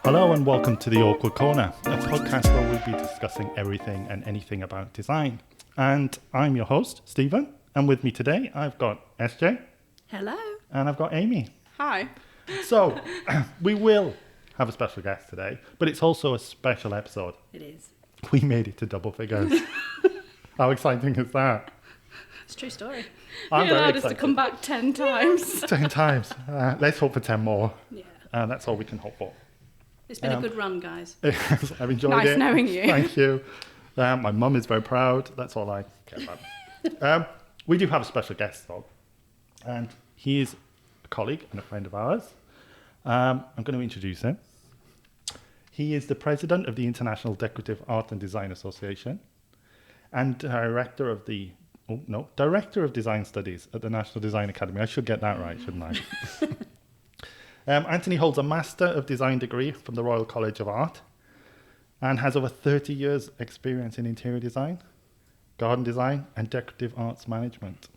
Hello and welcome to The Awkward Corner, a podcast where we'll be discussing everything and anything about design. And I'm your host, Stephen, and with me today I've got SJ. Hello. And I've got Amy. Hi. So, we will have a special guest today, but it's also a special episode. It is. We made it to double figures. How exciting is that? It's a true story. I'm You very allowed us excited. to come back 10 times. 10 times. Let's hope for 10 more. Yeah. That's all we can hope for. It's been a good run, guys. I've enjoyed Nice it. knowing you. Thank you. My mum is very proud. That's all I care about. We do have a special guest, though. And he is a colleague and a friend of ours. I'm going to introduce him. He is the president of the International Decorative Art and Design Association and director of Design Studies at the National Design Academy. I should get that right, shouldn't I? Anthony holds a Master of Design degree from the Royal College of Art and has over 30 years experience in interior design, garden design and decorative arts management.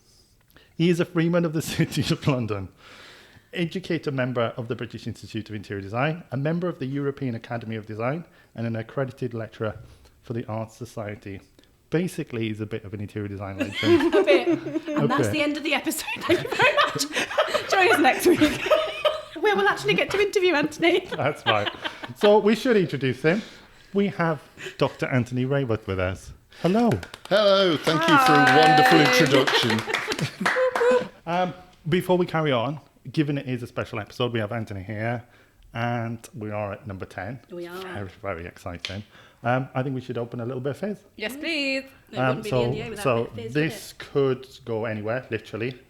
He is a Freeman of the City of London, educator member of the British Institute of Interior Design, a member of the European Academy of Design and an accredited lecturer for the Arts Society. Basically, he's a bit of an interior design legend. A bit. And that's the end of the episode. Thank you very much. Join us next week. Where we'll actually get to interview Anthony. That's right. So we should introduce him. We have Dr. Anthony Rayworth with us. Hello. Hello, thank you for a wonderful introduction. Before we carry on, given it is a special episode, we have Anthony here, and we are at number 10. We are. Very, very exciting. I think we should open a little bit of fizz. Yes, please. It wouldn't be the NDA without a bit of fizz, would this could go anywhere, literally.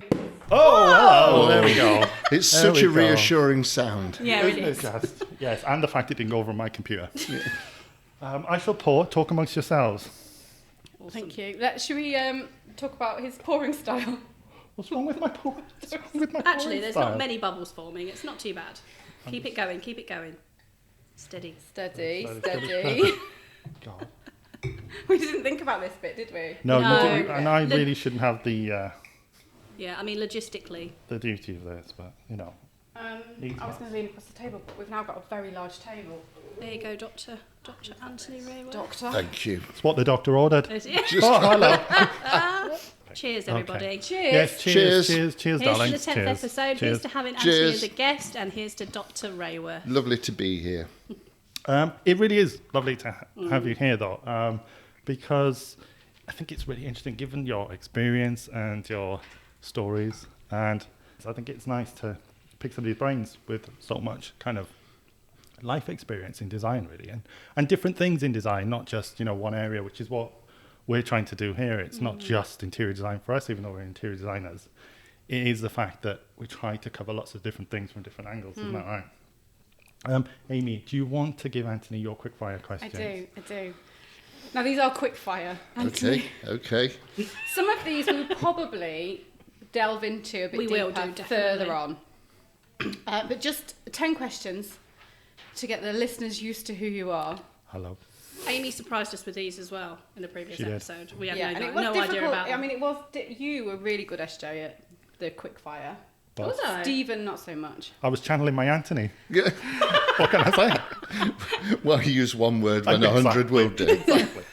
Oh, hello. There we go. It's There such we a go. reassuring sound. it? Yeah, it Isn't is. just? Yes, and the fact it didn't go over on my computer. I shall pour. Talk amongst yourselves. Awesome. Thank you. Should we talk about his pouring style? What's wrong with my pouring? What's wrong with my Actually, pouring there's style? not many bubbles forming. It's not too bad. Keep it going. Keep it going. Steady. Steady, Steady. steady. God. We didn't think about this bit, did we? No, No. you didn't, and I really shouldn't have the Yeah, I mean, logistically. duty of this, but you know. I was going to lean across the table, but we've now got a very large table. There you go, Dr. Anthony Rayworth. Doctor. Thank you. It's what the doctor ordered. Yeah. Oh, hello. Cheers, everybody. Okay. Cheers. Yes, cheers, cheers, Here's darling. to the 10th Cheers. episode. Cheers. Here's to having Anthony Cheers. as a guest, and here's to Dr. Rayworth. Lovely to be here. It really is lovely to have you here, though, because I think it's really interesting, given your experience and your stories, and I think it's nice to pick somebody's brains with so much kind of life experience in design, really, and different things in design, not just one area, which is what we're trying to do here. It's not just interior design for us, even though we're interior designers. It is the fact that we try to cover lots of different things from different angles. Isn't that right? Amy, do you want to give Anthony your quick fire questions? I do. Now, these are quick fire, Anthony. Okay. Some of these we'll probably delve into a bit We deeper will do, definitely. further on. But just 10 questions to get the listeners used to who you are. Hello. Amy surprised us with these as well in the previous She did. episode. We had and no it was idea difficult. about I them. mean, you were really good, SJ, at the quick fire. But Was I? Stephen, not so much. I was channeling my Anthony. Yeah. What can I say? Well, use one word when Exactly. 100 will do. Exactly.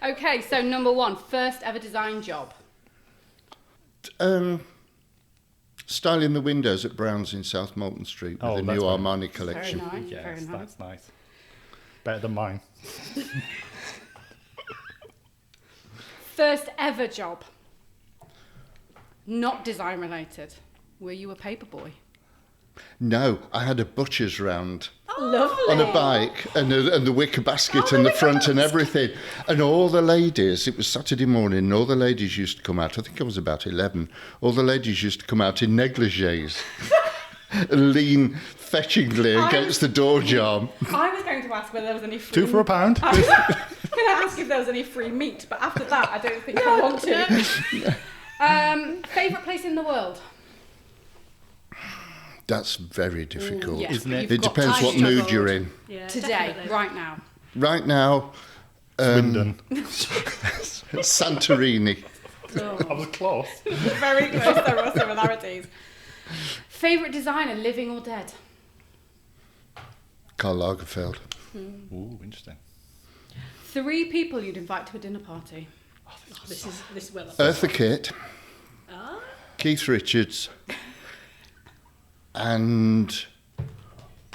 Okay, so number 1, first ever design job. Styling the windows at Brown's in South Molton Street with Oh, the that's new very Armani nice. collection. Very nice, Yes, very nice. that's nice. Better than mine. First ever job. Not design related. Were you a paperboy? No, I had a butcher's round Lovely. on a bike and the wicker basket and the front and everything. And all the ladies, it was Saturday morning, and all the ladies used to come out. I think I was about 11. All the ladies used to come out in negligees and lean fetchingly against the door jamb. I was going to ask whether there was any free... 2 for a pound. I was going to ask if there was any free meat, but after that, I don't think I want to. Favourite place in the world? That's very difficult. Yes, Isn't it? you've It got depends time what to mood struggle. you're in. Yeah, Today, definitely. right now. Right now, Swindon. Santorini. I was close. Very close, there are similarities. Favourite designer, living or dead? Karl Lagerfeld. Ooh, interesting. 3 people you'd invite to a dinner party. This is well. Eartha Kitt, Ah. Keith Richards, and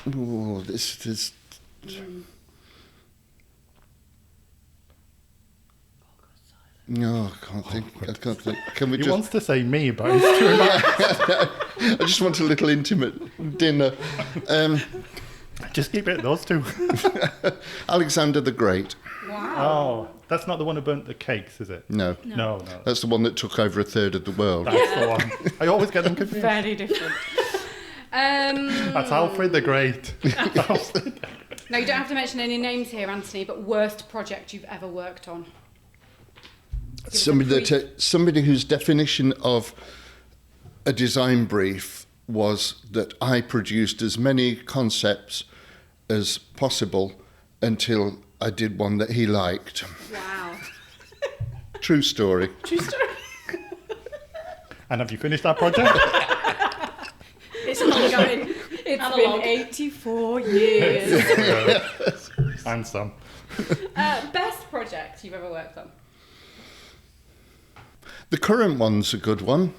this. No, I can't think. Can we He just? wants to say me, but he's too much. I just want a little intimate dinner. Just keep it those two. Alexander the Great. Oh, that's not the one who burnt the cakes, is it? No, No. that's the one that took over a third of the world. That's the one. I always get them confused. Very different. That's Alfred the Great. No, you don't have to mention any names here, Anthony, but worst project you've ever worked on. Somebody whose definition of a design brief was that I produced as many concepts as possible until I did one that he liked. Wow. True story. True story. And have you finished that project? It's an ongoing. It's Analog. been 84 years. And some. Best project you've ever worked on? The current one's a good one.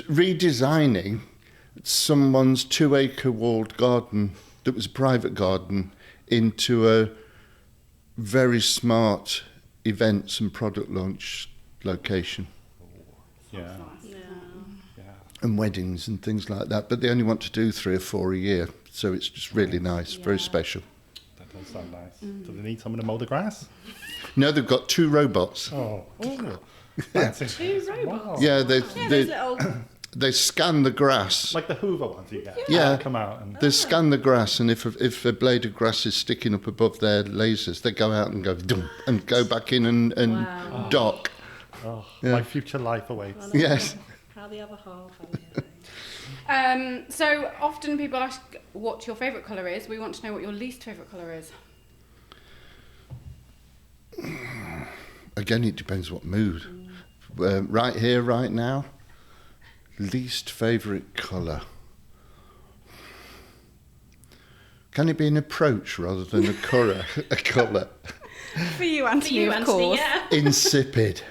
Redesigning someone's 2-acre walled garden that was a private garden into a very smart events and product launch location. Yeah. And weddings and things like that, but they only want to do 3 or 4 a year, so it's just really nice, very special. That does sound nice. Do they need someone to mow the grass? No, they've got 2 robots. Oh. Fancy. 2 robots. Wow. Yeah, Those little. they scan the grass. Like the Hoover ones you get. Yeah. They come out and They scan the grass, and if a blade of grass is sticking up above their lasers, they go out and go dum, and go back in and Wow. dock. my future life awaits. Yes. How the other half. So often people ask what your favourite colour is. We want to know what your least favourite colour is. Again, it depends what mood. Right here, right now, least favourite colour. Can it be an approach rather than a colour? A colour. For you, Anthony, of course. Yeah. Insipid.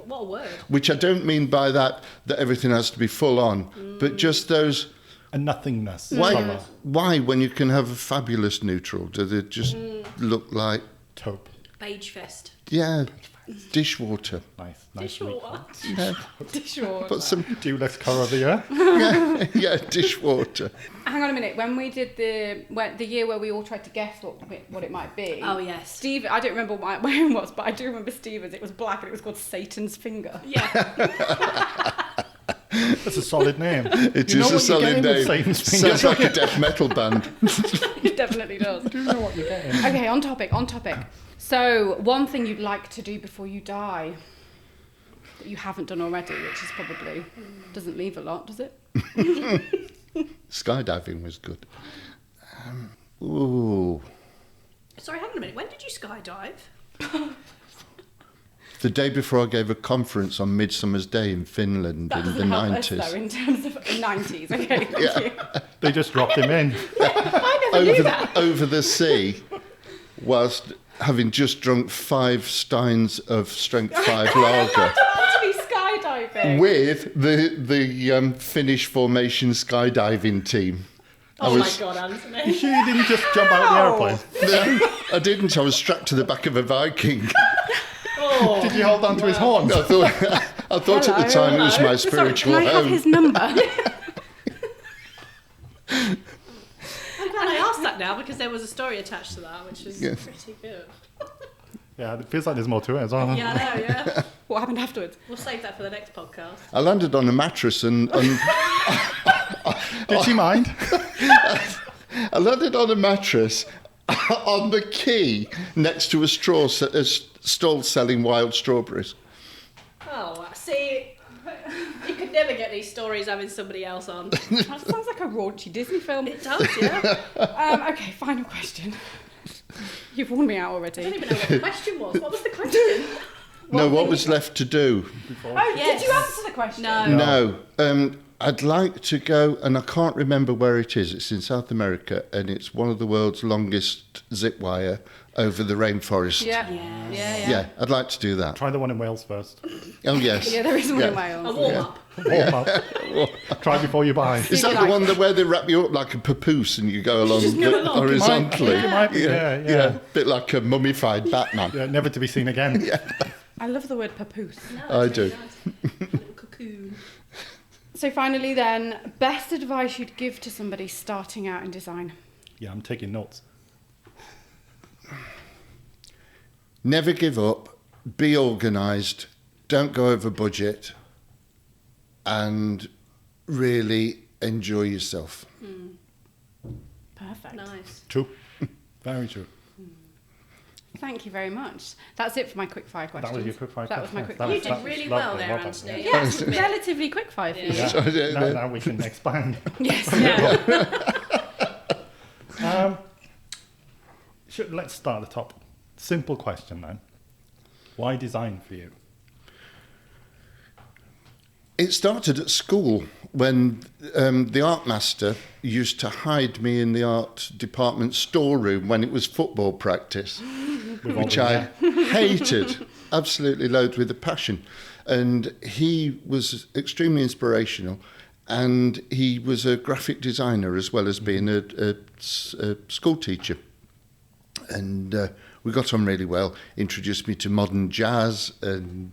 What a word. Which I don't mean by that everything has to be full on, but just those. A nothingness. Colour. Why, when you can have a fabulous neutral, do they just look like, Taupe. Beige fest. dishwater? Nice. Dishwater. Dishwater. Put some, Dewless colour of the year. dishwater. Hang on a minute. When we did the year where we all tried to guess what it might be. Oh, yes. Steve, I don't remember what my own was, but I do remember Steve's. It was black and it was called Satan's Finger. Yeah. That's a solid name. It You know is a what you're solid getting with name. Satan's Finger. Sounds like a death metal band. It definitely does. Do you know what you're getting? Okay, on topic. So, one thing you'd like to do before you die that you haven't done already, which is probably doesn't leave a lot, does it? Skydiving was good. Ooh. Sorry, hang on a minute. When did you skydive? The day before I gave a conference on Midsummer's Day in Finland That in the doesn't help us, 90s. though, in terms of 90s. Okay, thank you. They just dropped him in. I never knew that. Over the sea, whilst having just drunk 5 steins of Strength 5 lager. To be skydiving. With the Finnish formation skydiving team. Oh my God, Anthony. You sure you didn't just jump out of the airplane? No, I didn't. I was strapped to the back of a Viking. Oh. Did you hold on to his horn? I thought at the time it was my spiritual Sorry, can I have home. his number? I'm glad I asked that now because there was a story attached to that, which was Yeah. pretty good. Yeah, it feels like there's more to it as well. Yeah, I know, yeah. What happened afterwards? We'll save that for the next podcast. I landed on a mattress and Did she mind? I landed on a mattress on the quay next to a stall selling wild strawberries. Oh, see, you could never get these stories having somebody else on. That sounds like a raunchy Disney film. It does, yeah. Okay, final question. You've worn me out I already. don't even know what the question was. What was the question? What was left to do? Oh, Yes. did you answer the question? No. No. I'd like to go, and I can't remember where it is. It's in South America, and it's one of the world's longest zip wire over the rainforest. Yeah. I'd like to do that. Try the one in Wales first. Oh, yes. Yeah, there is one in Wales. A warm up. Warm up. Try before you buy. Is that the one where they wrap you up like a papoose and you go along horizontally? It might be, yeah. Bit like a mummified Batman. Yeah, never to be seen again. I love the word papoose. No, I it's do. really nice. A little cocoon. So finally then, best advice you'd give to somebody starting out in design? Yeah, I'm taking notes. Never give up, be organised, don't go over budget, and really enjoy yourself. Perfect. Nice. True. Very true. Thank you very much. That's it for my quick fire questions. That was your quick fire That was my question. quick That You was- fire. did really lovely, well there, well done, Anthony. yeah. Yeah, it's relatively quick fire for you. Yeah. Now we can expand. Yes. Let's start at the top. Simple question then. Why design for you? It started at school when the art master used to hide me in the art department storeroom when it was football practice, which I hated, absolutely loathed with a passion. And he was extremely inspirational, and he was a graphic designer as well as being a school teacher. And we got on really well, introduced me to modern jazz, and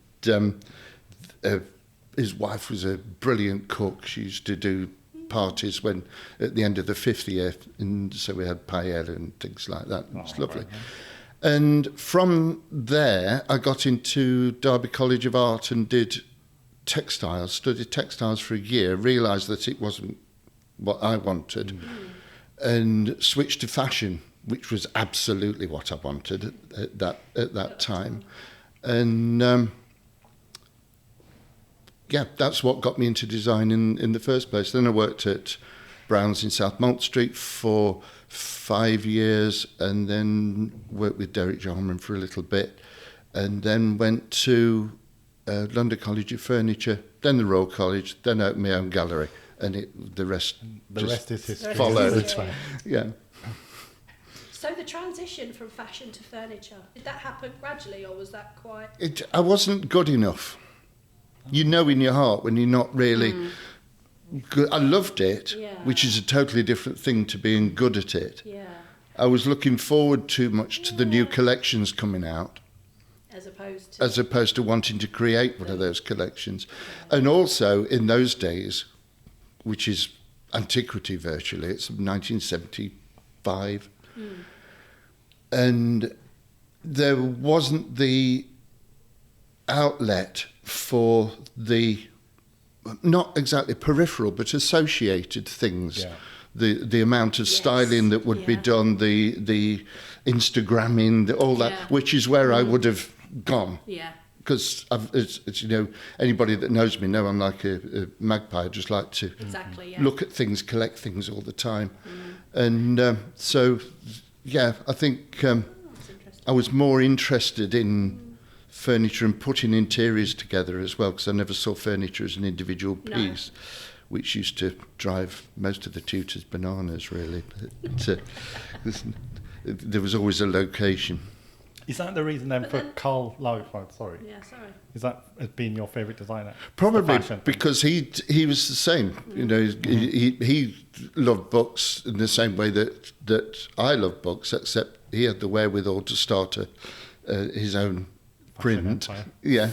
his wife was a brilliant cook. She used to do parties when at the end of the 5th year, and so we had paella and things like that. It was lovely. Right, And from there, I got into Derby College of Art and did textiles, studied textiles for a year, realised that it wasn't what I wanted, and switched to fashion, which was absolutely what I wanted at that time. And that's what got me into design in the first place. Then I worked at Brown's in South Malt Street for 5 years, and then worked with Derek Jarman for a little bit, and then went to London College of Furniture, then the Royal College, then opened my own gallery, and the rest is history. followed. Yeah. So the transition from fashion to furniture, did that happen gradually or was that quite... I wasn't good enough. You know in your heart when you're not really good. I loved it, which is a totally different thing to being good at it. Yeah. I was looking forward too much to the new collections coming out, As opposed to wanting to create one of those collections. And also in those days, which is antiquity virtually, it's 1975, and there wasn't the outlet for the, not exactly peripheral, but associated things. Yeah. The amount of styling that would be done, the Instagramming, all that, which is where I would have gone. Yeah. Because it's, you know, anybody that knows me know I'm like a magpie. I just like to look at things, collect things all the time. And so, yeah, I think I was more interested in furniture and putting interiors together as well, because I never saw furniture as an individual piece, which used to drive most of the tutors bananas, really. But, there was always a location. Is that the reason then for Carl Lagerfeld? Sorry. Yeah, sorry. Is that as being your favourite designer? Probably The fashion. because he was the same. You know, he loved books in the same way that I love books, except he had the wherewithal to start his own print. Yeah.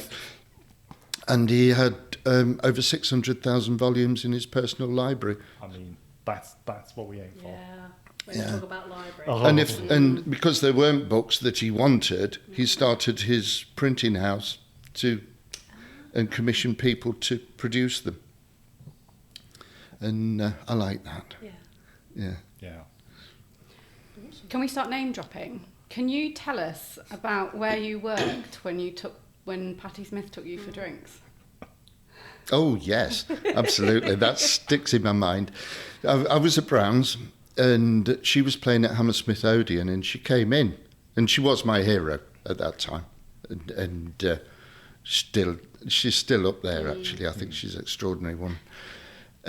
And he had over 600,000 volumes in his personal library. I mean, that's what we aim for. Yeah. When you talk about library. Oh. And because there weren't books that he wanted, he started his printing house and commissioned people to produce them. And I like that. Yeah. Yeah. Can we start name dropping? Can you tell us about where you worked when Patti Smith took you for drinks? Oh, yes, absolutely. That sticks in my mind. I was at Brown's, and she was playing at Hammersmith Odeon, and she came in, and she was my hero at that time. And she's still up there, actually. I think she's an extraordinary one.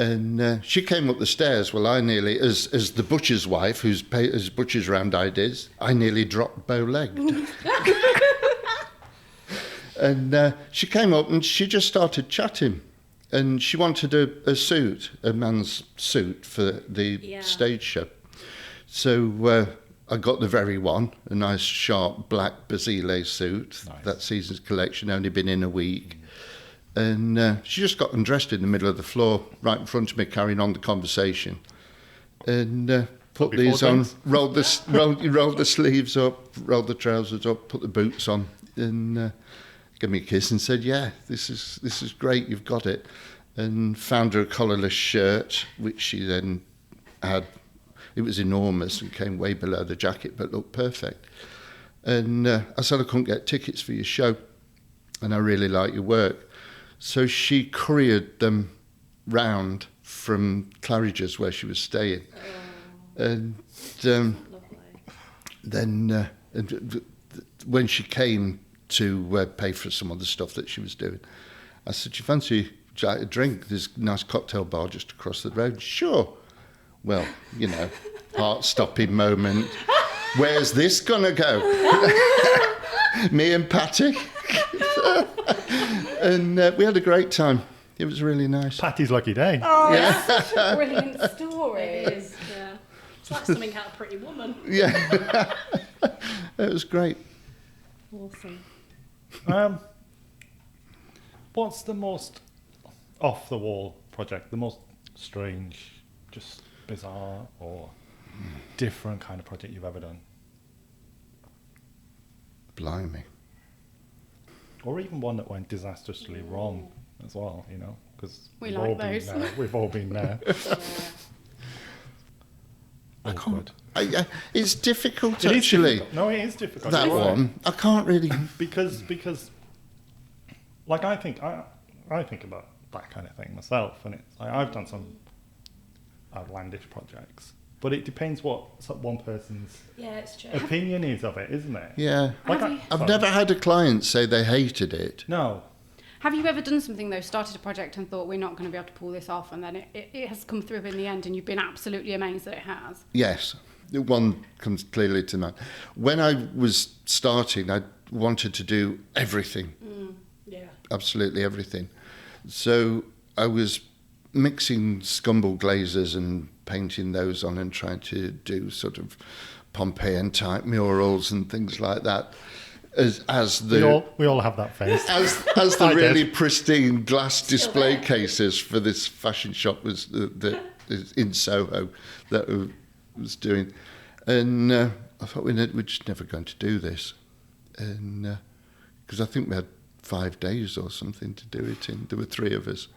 And she came up the stairs. Well, I nearly, as the butcher's wife, who's butcher's round ideas, I nearly dropped bow-legged. And she came up and she just started chatting. And she wanted a suit, a man's suit for the stage show. So I got the very one, a nice sharp black Basile suit. Nice. That season's collection, only been in a week. And she just got undressed in the middle of the floor, right in front of me, carrying on the conversation. And put these on, rolled the sleeves up, rolled the trousers up, put the boots on, and gave me a kiss and said, "Yeah, this is great. You've got it." And found her a collarless shirt, which she then had. It was enormous and came way below the jacket, but looked perfect. And I said, "I couldn't get tickets for your show, and I really like your work." So she couriered them round from Claridge's, where she was staying. Oh. And then when she came to pay for some of the stuff that she was doing, I said, "Do you fancy a drink? There's a nice cocktail bar just across the road." "Sure." Well, heart-stopping moment. Where's this gonna go? Me and Patty. And we had a great time. It was really nice. Patty's lucky day. Oh, yeah. That's such a brilliant story. It is, yeah. It's like something out of Pretty Woman. Yeah. It was great. Awesome. What's the most off-the-wall project, the most strange, just bizarre or different kind of project you've ever done? Blimey. Or even one that went disastrously wrong as well, because we like those. We've all been there. I can't. It's difficult, It actually. is difficult. No, it is difficult. That one, I can't really. Because, like, I think about that kind of thing myself, and it's like, I've done some outlandish projects, but it depends what one person's it's true. opinion is of it, isn't it? Yeah. Like I've never had a client say they hated it. No. Have you ever done something though, started a project and thought, we're not going to be able to pull this off, and then it has come through in the end and you've been absolutely amazed that it has? Yes. One comes clearly to mind. When I was starting, I wanted to do everything. Yeah. Absolutely everything. So I was mixing scumble glazes and painting those on and trying to do sort of Pompeian type murals and things like that. We all have that phase. As the really pristine glass display cases for this fashion shop was in Soho that I was doing, and I thought we're just never going to do this, and because I think we had 5 days or something to do it in. There were 3 of us,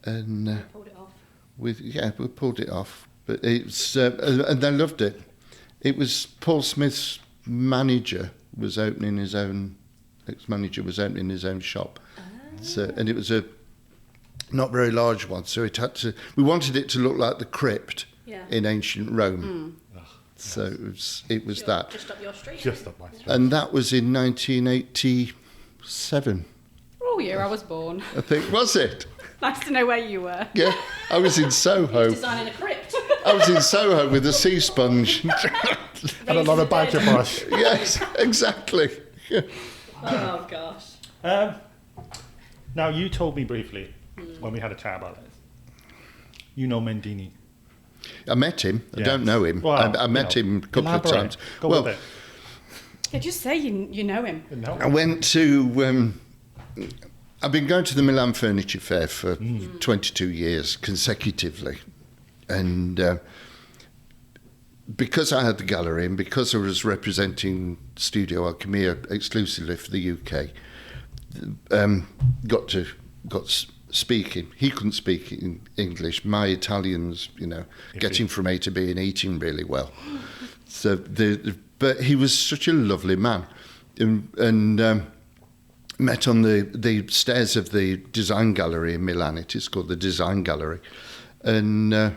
and Pulled it off. we pulled it off. But it's and I loved it. It was Paul Smith's manager was opening his own. Ex-manager was opening his own shop, so, and it was a not very large one. So it had to. We wanted it to look like the crypt in ancient Rome. So it was that. Just up your street. Just up my street. And that was in 1987. Oh, year I was born. I think, was it? Nice to know where you were. Yeah, I was in Soho. Designing a crypt. I was in Soho with a sea sponge. And a lot of badger brush. Yes, exactly. Oh gosh. Now, you told me briefly when we had a chat about this. You know Mendini. I met him. I Yes. don't know him. Well, I met him a couple of times. Go Well, with it. Yeah, just say you know him. No. I went to. I've been going to the Milan Furniture Fair for 22 years consecutively, and because I had the gallery and because I was representing Studio Alchemia exclusively for the UK, got speaking. He couldn't speak in English. My Italian's, getting from A to B and eating really well. So but he was such a lovely man, and met on the stairs of the design gallery in Milan. It is called the Design Gallery, and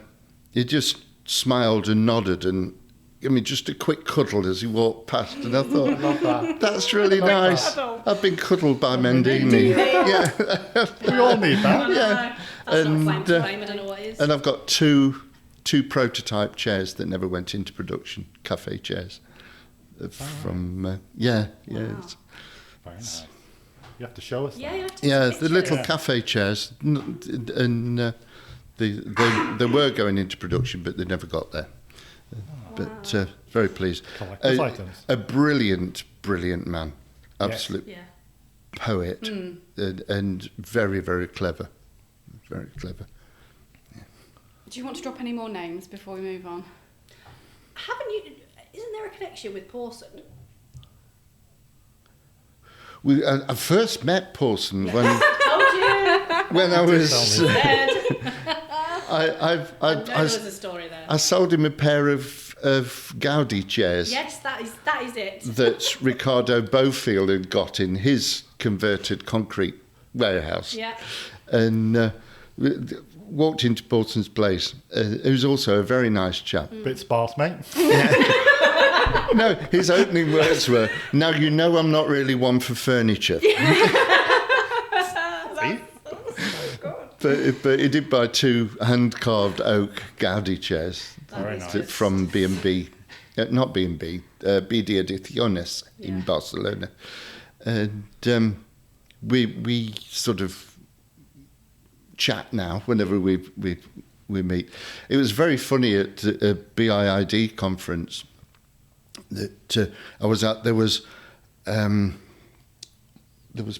he just smiled and nodded, and just a quick cuddle as he walked past, and I thought, I love that. that's really nice. Cuddle. I've been cuddled by Mendini. Yeah, We all need that. yeah. That's And, not a claim to fame, I don't know what it is. And I've got two prototype chairs that never went into production, cafe chairs. From it's- Very nice. You have to show us Yeah, that. you have to yeah, take the little Yeah. cafe chairs, and they were going into production, but they never got there. But very pleased. Collector's items. A brilliant man, absolute Yeah. poet, and very, very clever, very clever. Do you want to drop any more names before we move on? Isn't there a connection with Pawson? I first met Pawson when Told you. when I was. tell me. I know I there was a story there. I sold him a pair of Gaudi chairs Yes, that is it. that Ricardo Bofield had got in his converted concrete warehouse. Yeah. And walked into Pawson's place. He was also a very nice chap. Bit sparse, mate. No, his opening words were, "Now you know I'm not really one for furniture." But he did buy 2 hand-carved oak Gaudi chairs Very nice. from B&B, not B&B, BD Ediciones in Barcelona. And we sort of chat now whenever we meet. It was very funny at a BIID conference that I was at. There was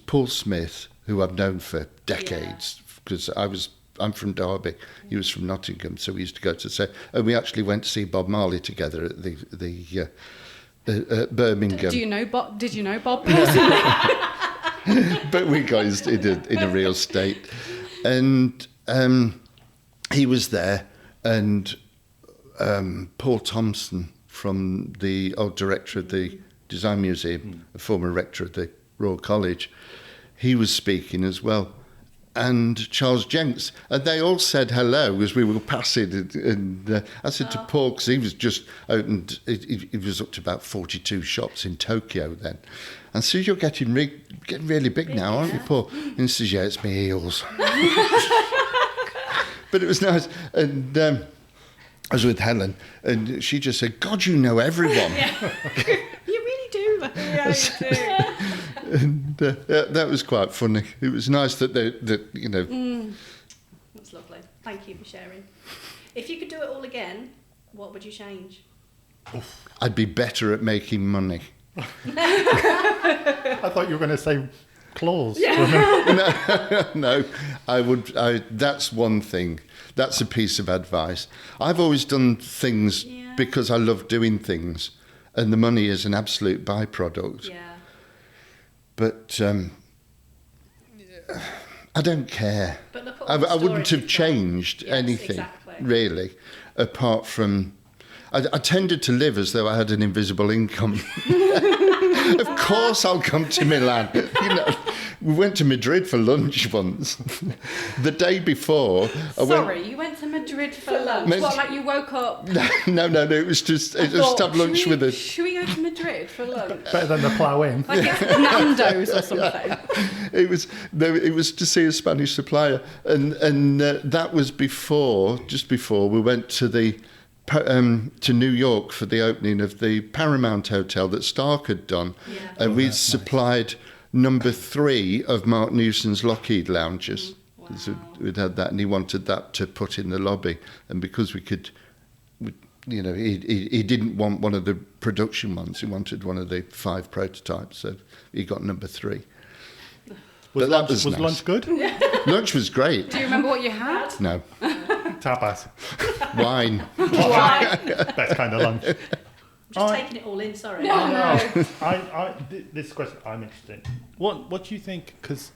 Paul Smith, who I've known for decades, because I'm from Derby, he was from Nottingham, so we used to go to and we actually went to see Bob Marley together at the Birmingham. Do you know Bob? Did you know Bob personally? But we got in a real state, and he was there, and Paul Thompson, from the old director of the Design Museum, a former rector of the Royal College, he was speaking as well, and Charles Jenks, and they all said hello as we were passing, and I said to Paul, because he was just opened, he was up to about 42 shops in Tokyo then, and so you're getting really big now, aren't you, Paul? And he says, yeah, it's my heels. But it was nice, and I was with Helen, and she just said, God, you know everyone. You really do. Yeah, you do. And that was quite funny. It was nice that you know. That's lovely. Thank you for sharing. If you could do it all again, what would you change? I'd be better at making money. I thought you were going to say claws. No, I would. That's one thing. That's a piece of advice. I've always done things because I love doing things, and the money is an absolute byproduct. Yeah. But I don't care. But look at all the I wouldn't stories have you've changed got. Yes, anything, exactly. really, apart from... I tended to live as though I had an invisible income. Of course I'll come to Milan. You know, we went to Madrid for lunch once. The day before... Sorry, you went to Madrid for lunch? What, like you woke up... No, it was just to have lunch with us. Should we go to Madrid for lunch? Better than the plough in. Like it's Nando's or something. It was to see a Spanish supplier, and that was just before we went to to New York for the opening of the Paramount Hotel that Stark had done, and we supplied number 3 of Mark Newson's Lockheed lounges. Wow. So we'd had that, and he wanted that to put in the lobby, and because we could. You know, he didn't want one of the production ones. He wanted one of the 5 prototypes, so he got number 3. Was nice. lunch good? Lunch was great. Do you remember what you had? No, Tapas. wine. Best kind of lunch. I'm just taking it all in, sorry. This question I'm interested in. What do you think, because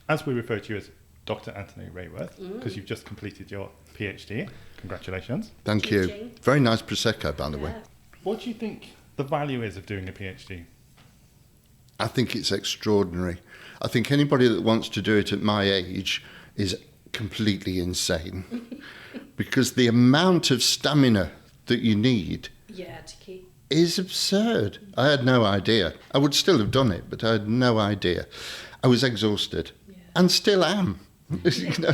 as we refer to you as Dr. Anthony Rayworth, because you've just completed your PhD, congratulations. Thank you. Very nice Prosecco, by the way. What do you think the value is of doing a PhD? I think it's extraordinary. I think anybody that wants to do it at my age is completely insane because the amount of stamina that you need Yeah, to keep. is absurd. I had no idea. I would still have done it, but I had no idea. I was exhausted, and still am. You know,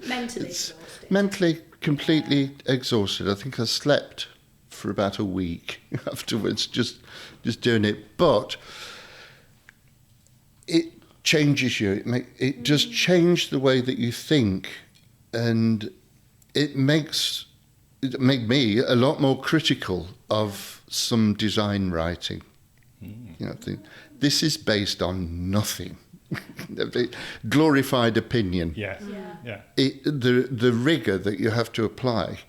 Mentally exhausted. Mentally completely exhausted. I think I slept for about a week afterwards, just doing it. But it changes you. It does change the way that you think, and it made me a lot more critical of some design writing. You know, this is based on nothing. Glorified opinion. Yeah. The rigor that you have to apply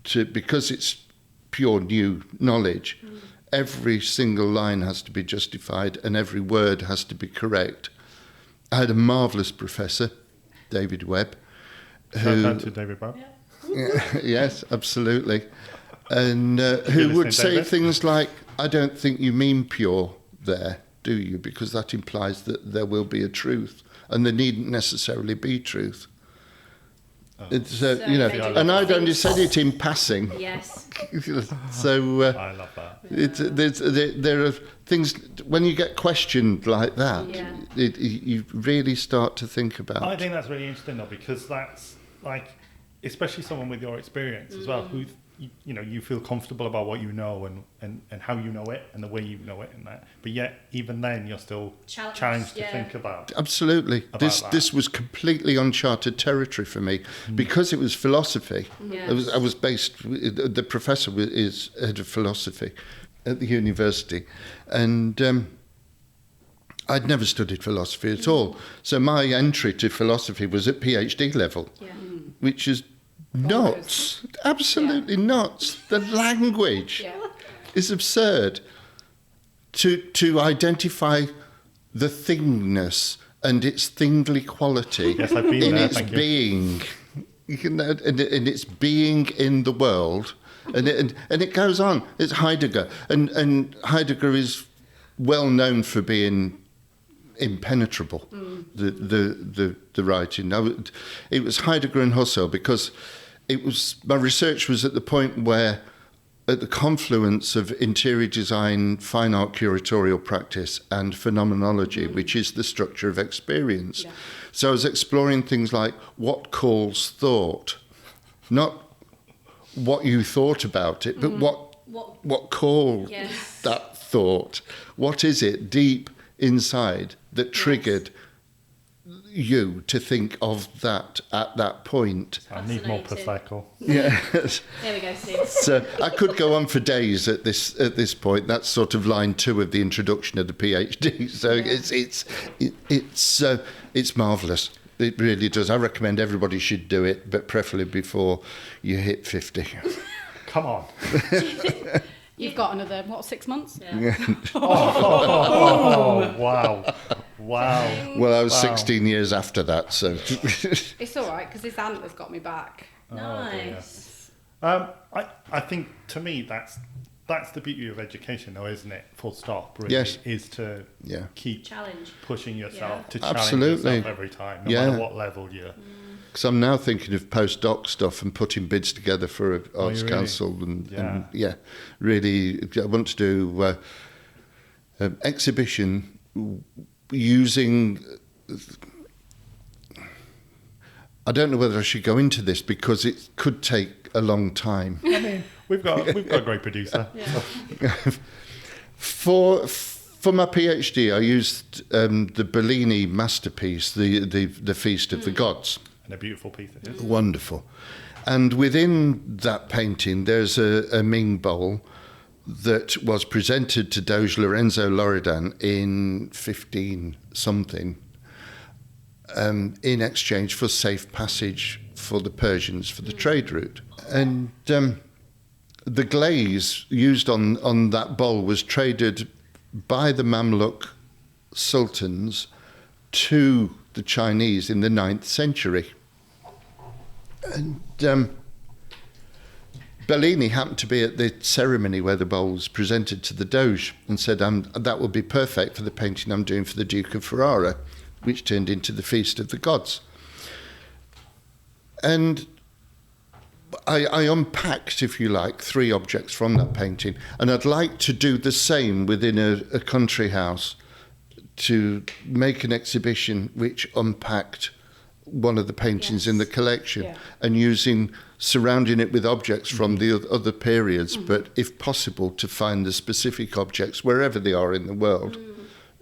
to, because it's pure new knowledge. Every single line has to be justified, and every word has to be correct. I had a marvellous professor, David Webb, Shout out to David Webb. yes, absolutely, and who would say David? things like, "I don't think you mean pure there, do you? Because that implies that there will be a truth, and there needn't necessarily be truth." It's you know, and I'd only said it in passing. Yes. So I love that. there are things when you get questioned like that, Yeah. you really start to think about. I think that's really interesting though, because that's like, especially someone with your experience as well, who you know, you feel comfortable about what you know and how you know it and the way you know it and that. But yet, even then, you're still challenged to think about. Absolutely, this was completely uncharted territory for me because it was philosophy. Yes. I was based. The professor is head of philosophy at the university, and I'd never studied philosophy at all. So my entry to philosophy was at PhD level, which is nuts, absolutely nuts. The language is absurd. To identify the thingness and its thingly quality Yes, I've been in there, its thank you. being, you know, and its being in the world, and it goes on. It's Heidegger, and Heidegger is well known for being impenetrable. The writing. Now, it was Heidegger and Husserl, because it was, my research was at the point where, at the confluence of interior design, fine art curatorial practice, and phenomenology, which is the structure of experience. So I was exploring things like what calls thought, not what you thought about it, but what called that thought. What is it deep inside that triggered you to think of that at that point? I need more Prosecco. Yes. There we go, Steve. So I could go on for days at this point. That's sort of line 2 of the introduction of the PhD. So it's marvellous. It really does. I recommend everybody should do it, but preferably before you hit 50. Come on. You've got another, 6 months? Oh, wow. Wow. Well, I was 16 years after that, so. It's all right, because this antler's got me back. Nice. I think, to me, that's the beauty of education, though, isn't it? Full stop, really. Yes. Is to keep Challenge. pushing yourself, to Absolutely. challenge yourself every time, no matter what level you're. Because I'm now thinking of postdoc stuff and putting bids together for Arts really? Council, and really, I want to do exhibition using. I don't know whether I should go into this because it could take a long time. I mean, we've got a great producer. For my PhD, I used the Bellini masterpiece, the Feast of the Gods. And a beautiful piece it is. Wonderful. And within that painting, there's a Ming bowl that was presented to Doge Lorenzo Loredan in 15-something in exchange for safe passage for the Persians for the trade route. And the glaze used on that bowl was traded by the Mamluk sultans to the Chinese in the 9th century. And Bellini happened to be at the ceremony where the bowl was presented to the Doge and said, that would be perfect for the painting I'm doing for the Duke of Ferrara, which turned into the Feast of the Gods. And I unpacked, if you like, 3 objects from that painting, and I'd like to do the same within a country house, to make an exhibition which unpacked one of the paintings in the collection, and surrounding it with objects from the other periods, but if possible to find the specific objects wherever they are in the world,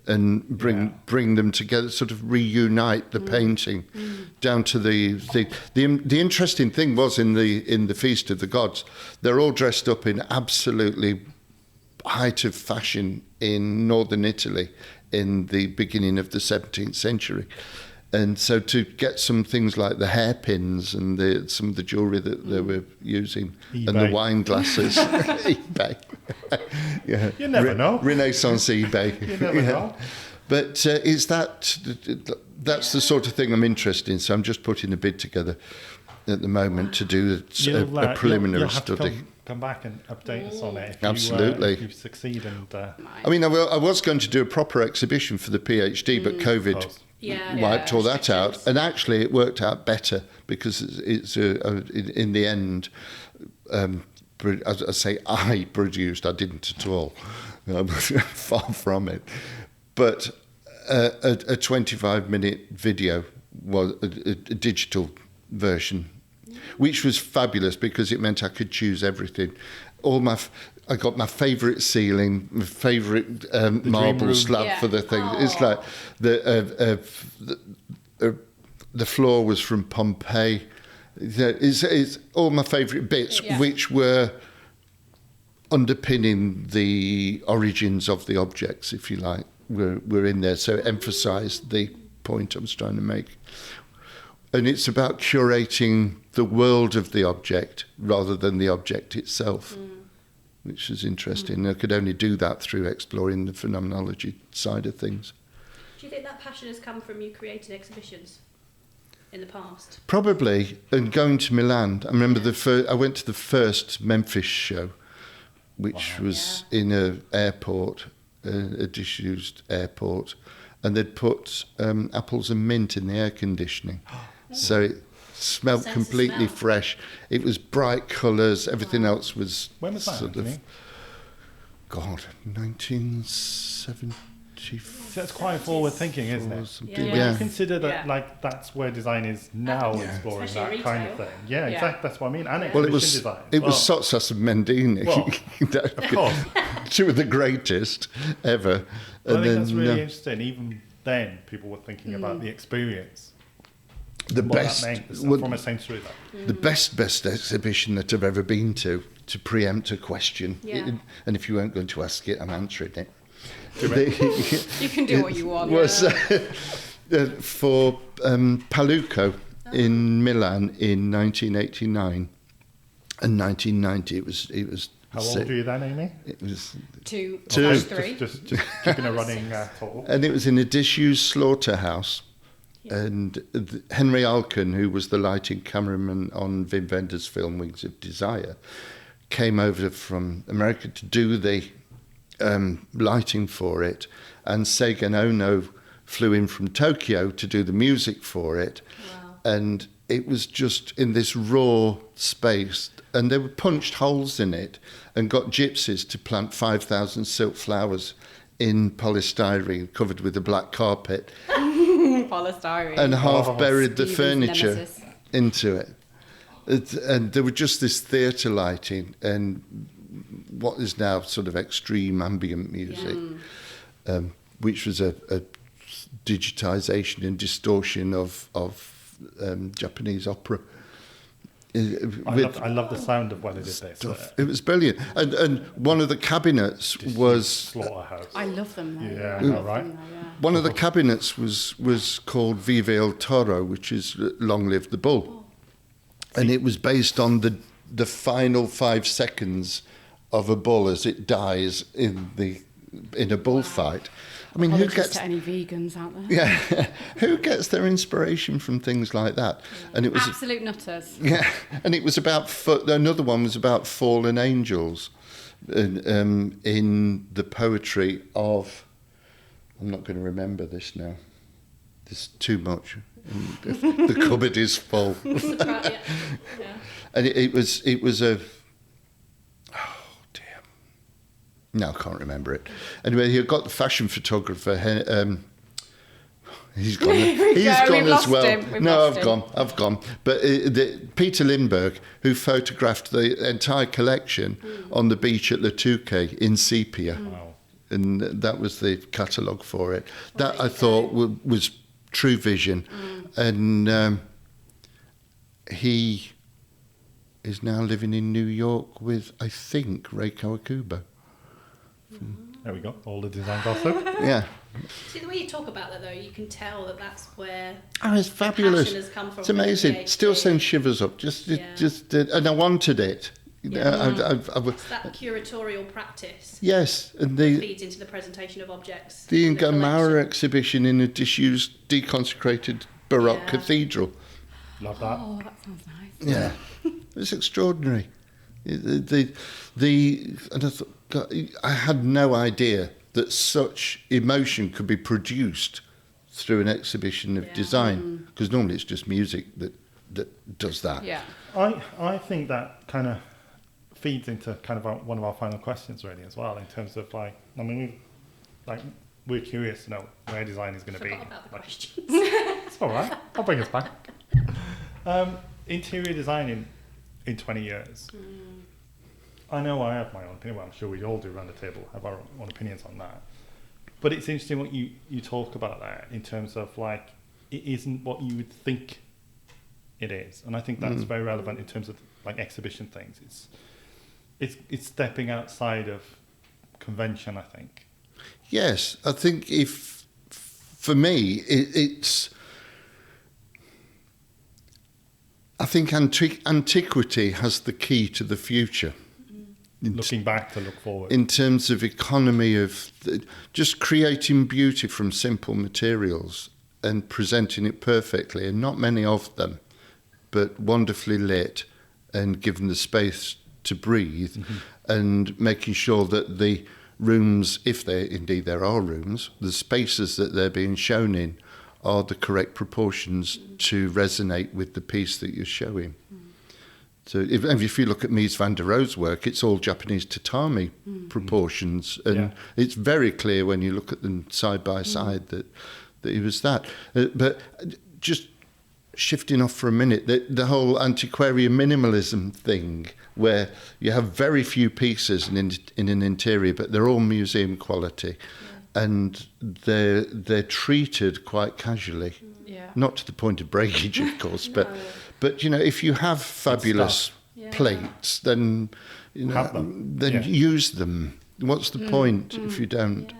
and bring them together, sort of reunite the painting down to the interesting thing was in the Feast of the Gods, they're all dressed up in absolutely height of fashion in northern Italy in the beginning of the 17th century. And so to get some things like the hairpins and some of the jewellery that they were using, eBay. and the wine glasses, eBay. Yeah. You never know. Renaissance eBay. You never know. But that's the sort of thing I'm interested in. So I'm just putting a bid together at the moment to do a preliminary you'll have study. To come back and update us on it. Absolutely. If you succeed. And I mean, I was going to do a proper exhibition for the PhD, but COVID wiped all that out. And actually, it worked out better because it's in the end, as I say, I produced. I didn't at all. Far from it. But a 25-minute video was a digital version, which was fabulous because it meant I could choose everything. I got my favourite ceiling, my favourite marble slab for the thing. It's like the floor was from Pompeii. It's all my favourite bits, which were underpinning the origins of the objects, if you like, were in there. So it emphasised the point I was trying to make. And it's about curating the world of the object rather than the object itself, which is interesting. I could only do that through exploring the phenomenology side of things. Do you think that passion has come from you creating exhibitions in the past? Probably. And going to Milan, I remember I went to the first Memphis show, which was in an airport, a disused airport, and they'd put apples and mint in the air conditioning. So it smelled completely fresh. It was bright colours. Everything else was. When was that? Sort of, God, 1974. That's quite forward thinking, isn't it? Yeah. Consider that like that's where design is now, exploring especially that kind of thing. Yeah, exactly. That's what I mean. And exhibition design. It was Sotsas and Mendini, two of the greatest ever. I think that's really interesting. Even then, people were thinking about the experience. The best from a sensory level. The best exhibition that I've ever been to preempt a question. And if you weren't going to ask it, I'm answering it. You can do what you want. Was for Paluco in Milan in 1989 and 1990. It was. How old were you then, Amy? It was 2 2. or 3. Just keeping a running total. And it was in a disused slaughterhouse. And Henry Alken, who was the lighting cameraman on Wim Wenders' film Wings of Desire, came over from America to do the lighting for it, and Seigen Ono flew in from Tokyo to do the music for it. Wow. And it was just in this raw space, and they were punched holes in it and got gypsies to plant 5,000 silk flowers in polystyrene covered with a black carpet Polystyrene. and half buried the Stephen's furniture nemesis. into it. And there were just this theatre lighting and what is now sort of extreme ambient music, which was a digitisation and distortion of Japanese opera. I love the sound of when it did this. It was brilliant. And one of the cabinets was... Slaughterhouse. I love them. Though. Yeah, I know, right? One of the cabinets was called Vive el Toro, which is Long Live the Bull. And it was based on the final 5 seconds of a bull as it dies in a bullfight. I mean, Apologies who gets to any vegans out there? Yeah, who gets their inspiration from things like that? And it was Absolute nutters. Yeah, and it was about another one was about fallen angels, in the poetry of. I'm not going to remember this now. There's too much. The cupboard is full. And it was a, oh dear, no, I can't remember it. Anyway, he got the fashion photographer. He's gone. He's gone as well. No, I've gone. But Peter Lindbergh, who photographed the entire collection on the beach at Latuke in sepia, Wow. and that was the catalogue for it. That I thought was true vision, and he is now living in New York with, I think, Ray Kawakubo. There we go. All the design gossip. Yeah. See, the way you talk about that, though, you can tell that that's where Oh, it's fabulous. passion has come from. It's amazing. from the Still PhD. sends shivers up. And I wanted it. Yeah. It's that curatorial practice yes, and the feeds into the presentation of objects. the in the Inga Maurer collection. exhibition in a disused, deconsecrated Baroque Yeah. cathedral. Love that. Oh, that sounds nice. Yeah, it's extraordinary. And I thought, God, I had no idea that such emotion could be produced through an exhibition of Yeah. design, because normally it's just music that does that. Yeah. I think that kind of feeds into kind of one of our final questions really as well, in terms of we're curious to know where design is going to be. Forgot about the questions. It's all right. I'll bring us back. Interior design in 20 years. I know I have my own opinion. Well, I'm sure we all do around the table have our own opinions on that. But it's interesting what you talk about that in terms of like it isn't what you would think it is, and I think that's very relevant in terms of like exhibition things. It's stepping outside of convention, I think. Yes, I think for me, it's. I think antiquity has the key to the future. Looking back to look forward. In terms of economy of just creating beauty from simple materials and presenting it perfectly, and not many of them, but wonderfully lit and given the space to breathe, and making sure that the rooms, if there are rooms, the spaces that they're being shown in are the correct proportions to resonate with the piece that you're showing. So if you look at Mies van der Rohe's work, it's all Japanese tatami proportions, and it's very clear when you look at them side by side that it was that. But just shifting off for a minute, the whole antiquarian minimalism thing, where you have very few pieces in an interior, but they're all museum quality, and they're treated quite casually. Yeah. Not to the point of breakage, of course, but you know, if you have fabulous plates, then Have them. then use them. What's the point if you don't?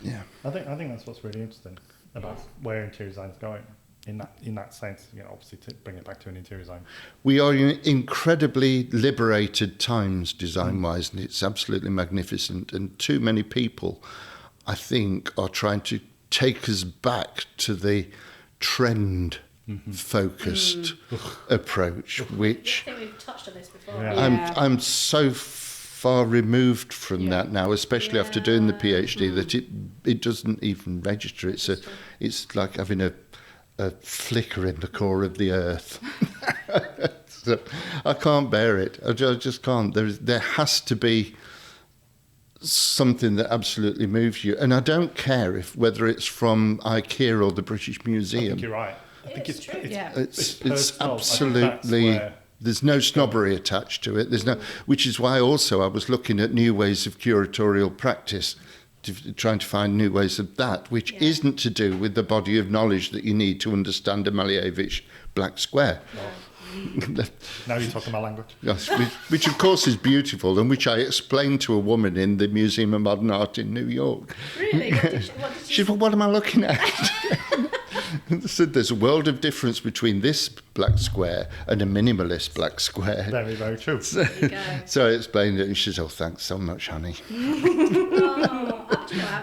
Yeah. I think that's what's really interesting about where interior design is going in that sense. Obviously to bring it back to an interior design. We are in incredibly liberated times design-wise, and it's absolutely magnificent. And too many people, I think, are trying to take us back to the trend-focused approach, which I think we've touched on this before. Yeah. I'm so far removed from that now, especially after doing the PhD, that it doesn't even register. It's like having a flicker in the core of the earth. So I can't bear it. I just can't. There has to be something that absolutely moves you, and I don't care whether it's from IKEA or the British I Museum. think you're right. I think It's true. It's personal. I think absolutely. that's where- There's no snobbery attached to it. Which is why also I was looking at new ways of curatorial practice, trying to find new ways of that, which isn't to do with the body of knowledge that you need to understand a Malevich black square. Now you're talking my language. Yes, which of course is beautiful, and which I explained to a woman in the Museum of Modern Art in New York. Really? What did She said, "What am I looking at?" I said, "There's a world of difference between this black square and a minimalist black square." Very, very true. There you go. So I explained it, and she said, "Oh, thanks so much, honey."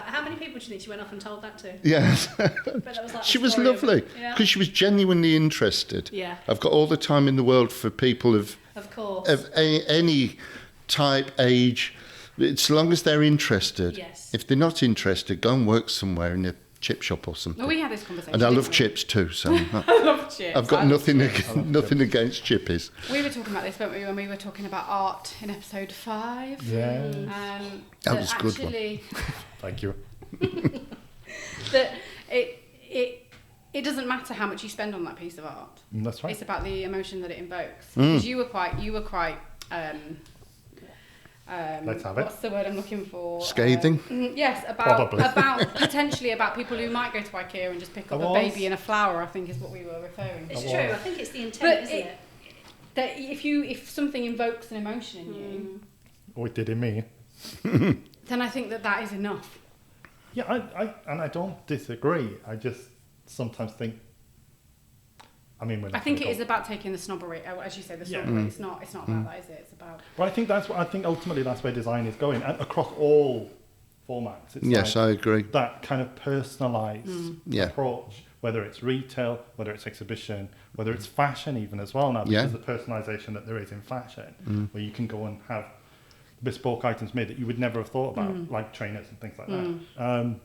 How many people do you think she went off and told that to? Yes. But that was like She the was story of- lovely, Yeah. because she was genuinely interested. Yeah. I've got all the time in the world for people of Of course. any type, age, as long as they're interested. Yes. If they're not interested, go and work somewhere in a chip shop or something. Well, we had this conversation. And I love didn't we? chips too, so I love chips. I've got I love nothing against chippies. We were talking about this, weren't we, when we were talking about art in episode 5? Yeah. That was a good one. actually, Thank you. that it doesn't matter how much you spend on that piece of art. That's right. It's about the emotion that it invokes. Mm. Because you were quite. Let's have it. What's the word I'm looking for? Scathing? Yes, about Probably. potentially about people who might go to IKEA and just pick up a baby and a flower. I think is what we were referring to. It's true. I think it's the intent, But isn't it? That if something invokes an emotion in you, Oh, it did in me. then I think that is enough. Yeah, I don't disagree. I just sometimes think. I mean, I think it is about taking the snobbery, as you say, the Yeah. snobbery. It's not about that, is it? It's about. Well, I think ultimately that's where design is going, and across all formats. It's Yes, like I agree. that kind of personalised Yeah. approach, whether it's retail, whether it's exhibition, whether it's fashion even as well now, Yeah. because the personalisation that there is in fashion, where you can go and have bespoke items made that you would never have thought about, like trainers and things like that.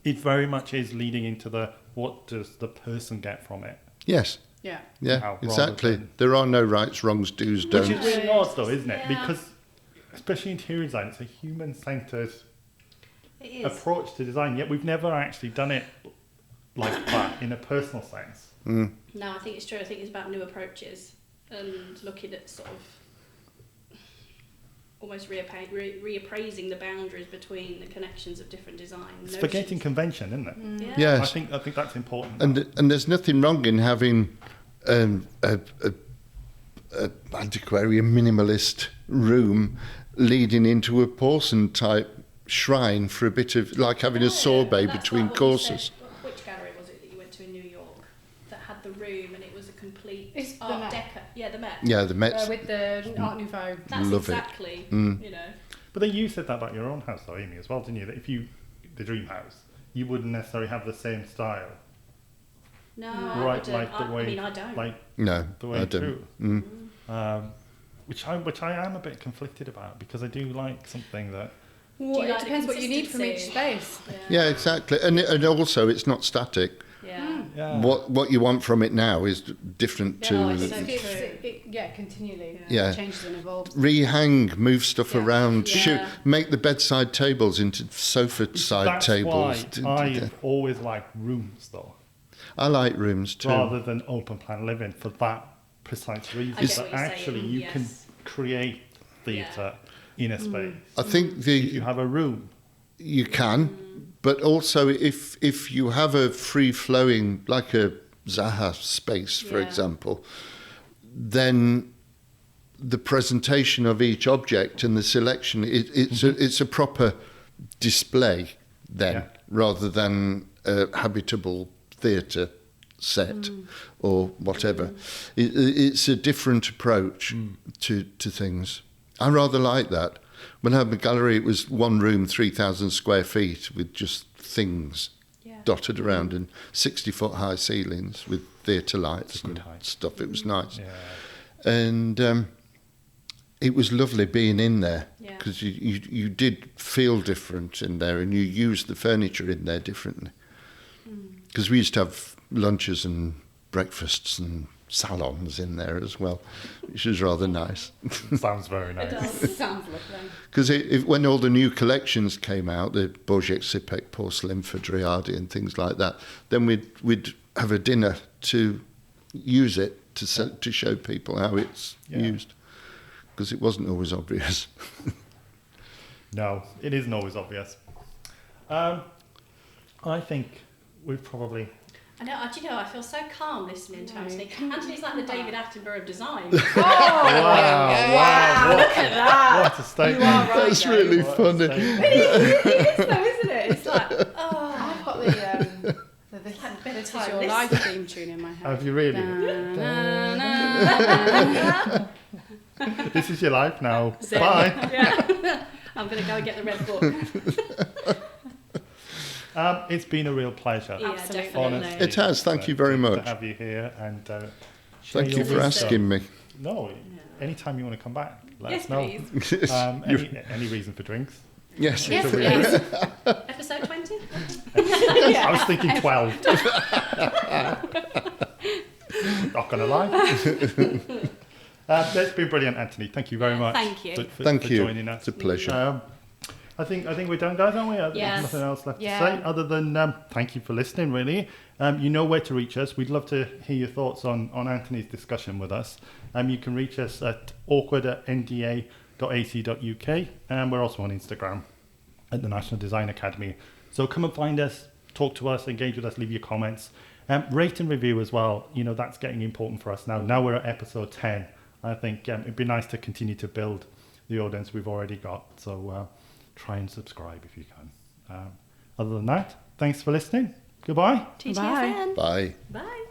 It very much is leading into what does the person get from it? Yes. Yeah. Yeah, How rather exactly. than- There are no rights, wrongs, do's, Which don'ts. is really odd though, isn't it? Yeah. Because especially interior design, it's a human-centred It is. approach to design, yet we've never actually done it like that in a personal sense. No, I think it's true. I think it's about new approaches and looking at sort of almost reappraising the boundaries between the connections of different design. It's forgetting convention, isn't it? Yeah. Yes. I think that's important. And there's nothing wrong in having a antiquarian minimalist room leading into a porcelain type shrine for a bit of like having a sorbet That's between like what you courses. said. Which gallery was it that you went to in New York that had the room and it was a complete It's the Art Met. Deco? Yeah, the Met. Yeah, the Mets. With the Art Nouveau. That's Love it. exactly, you know. But then you said that about your own house though, Amy, as well, didn't you? That if the dream house, you wouldn't necessarily have the same style. No, Right, I like don't. the way I mean, I don't. like No, the way I don't. true. Which I am a bit conflicted about because I do like something that Well, Do you it like the depends what you need from each consistency? space. Yeah, exactly. And also it's not static. Yeah. yeah. What you want from it now is different Yeah, I to think so. Continually. Yeah. It changes and evolves. rehang, move stuff Yeah. around, Yeah. shoot, make the bedside tables into sofa side That's tables. why I always like rooms though, I like rooms too. rather than open plan living for that precise reason. I get That what you're actually saying, you can yes. create theatre in a space. I think If you the have a room, you can, but also if you have a free flowing like a Zaha space, for Yeah. example, then the presentation of each object and the selection it's a proper display then, Yeah. rather than a habitable theatre set or whatever. It's a different approach to things. I rather like that. When I had my gallery, it was one room, 3,000 square feet with just things Yeah. dotted around and 60-foot high ceilings with theatre lights Good and height. stuff. It was nice. yeah. And it was lovely being in there Yeah. because you did feel different in there and you used the furniture in there differently. Because we used to have lunches and breakfasts and salons in there as well, which was rather nice. Sounds very nice. Sounds lovely. Because when all the new collections came out, the Borget Sipek porcelain for Driardi and things like that, then we'd have a dinner to use it to show people how it's used, because it wasn't always obvious. No, it isn't always obvious. I think we've probably. I know. Do you know? I feel so calm listening to Anthony. Anthony's like the David Attenborough of design. Wow! Look at that. What a statement! You are right. That's really What a funny. statement. It is though, isn't it? It's like, Oh, I've got the this better is time. your This- live theme tune in my head. Have you really? This is your life now. Bye. yeah. I'm going to go and get the red book. It's been a real pleasure. Yeah, Absolutely. definitely. Honestly, It has, thank you very to much. have you here and share Thank your you for wisdom. asking me. No, anytime you want to come back, let Yes, us know. please. Any reason for drinks? Yes. Yes, It's a real- please. Episode 20? I was thinking 12. Not going to lie. That's been brilliant, Anthony. Thank you very much. Thank you. For Thank you. joining us. It's a pleasure. I think we're done, guys, aren't we? There's Yes. nothing else left Yeah. to say other than thank you for listening, really. You know where to reach us. We'd love to hear your thoughts on Anthony's discussion with us. You can reach us at awkward@nda.ac.uk, and we're also on Instagram at the National Design Academy. So come and find us, talk to us, engage with us, leave your comments. Rate and review as well. You know, that's getting important for us now. Now we're at episode 10. I think it'd be nice to continue to build the audience we've already got. So try and subscribe if you can. Other than that, thanks for listening. Goodbye. TTFN. Bye. Bye.